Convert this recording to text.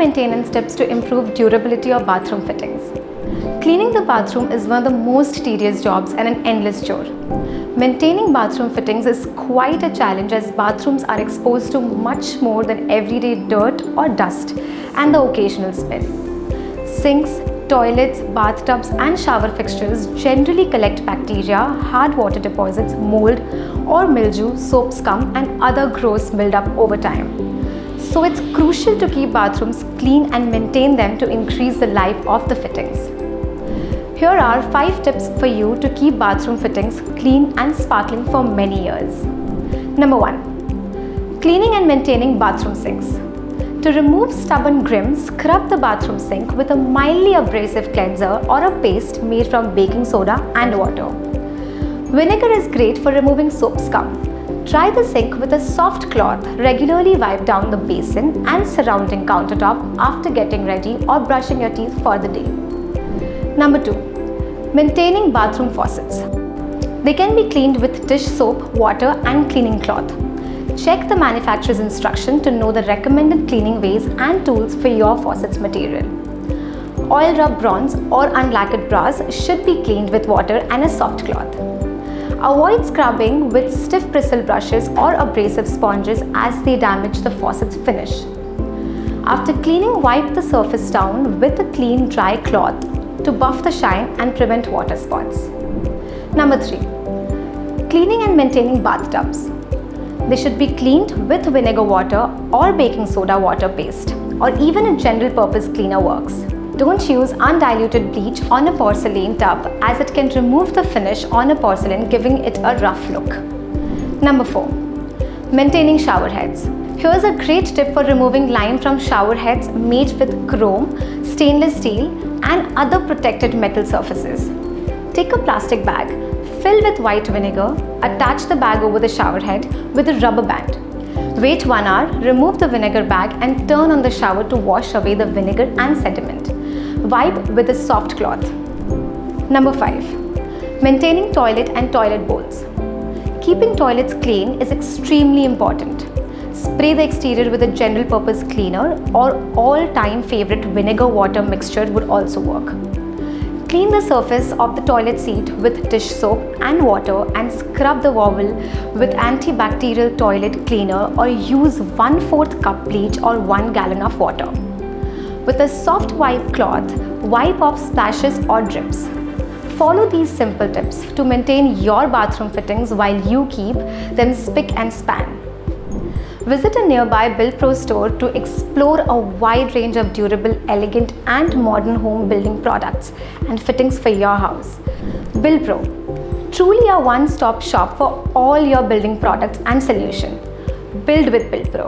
maintenance tips to improve durability of bathroom fittings. Cleaning the bathroom is one of the most tedious jobs and an endless chore. Maintaining bathroom fittings is quite a challenge as bathrooms are exposed to much more than everyday dirt or dust and the occasional spill. Sinks, toilets, bathtubs and shower fixtures generally collect bacteria, hard water deposits, mold or mildew, soap scum and other gross buildup over time. So it's crucial to keep bathrooms clean and maintain them to increase the life of the fittings. Here are 5 tips for you to keep bathroom fittings clean and sparkling for many years. Number 1. Cleaning and maintaining bathroom sinks. To remove stubborn grime, scrub the bathroom sink with a mildly abrasive cleanser or a paste made from baking soda and water. Vinegar is great for removing soap scum. Dry the sink with a soft cloth, regularly wipe down the basin and surrounding countertop after getting ready or brushing your teeth for the day. Number 2. Maintaining bathroom faucets. They can be cleaned with dish soap, water and cleaning cloth. Check the manufacturer's instruction to know the recommended cleaning ways and tools for your faucet's material. Oil rub bronze or unlacquered brass should be cleaned with water and a soft cloth. Avoid scrubbing with stiff bristle brushes or abrasive sponges as they damage the faucet's finish. After cleaning, wipe the surface down with a clean, dry cloth to buff the shine and prevent water spots. Number 3. Cleaning and maintaining bathtubs. They should be cleaned with vinegar water or baking soda water paste, or even a general purpose cleaner works. Don't use undiluted bleach on a porcelain tub as it can remove the finish on a porcelain, giving it a rough look. Number 4. Maintaining shower heads. Here's a great tip for removing lime from shower heads made with chrome, stainless steel and other protected metal surfaces. Take a plastic bag, fill with white vinegar, attach the bag over the shower head with a rubber band. Wait 1 hour, remove the vinegar bag and turn on the shower to wash away the vinegar and sediment. Wipe with a soft cloth. Number 5. Maintaining toilet and toilet bowls. Keeping toilets clean is extremely important. Spray the exterior with a general purpose cleaner or all-time favorite vinegar water mixture would also work. Clean the surface of the toilet seat with dish soap and water and scrub the vowel with antibacterial toilet cleaner or use 1/4 cup bleach or 1 gallon of water. With a soft wipe cloth, wipe off splashes or drips. Follow these simple tips to maintain your bathroom fittings while you keep them spick and span. Visit a nearby Buildpro store to explore a wide range of durable, elegant and modern home building products and fittings for your house. Buildpro, truly a one-stop shop for all your building products and solutions. Build with Buildpro.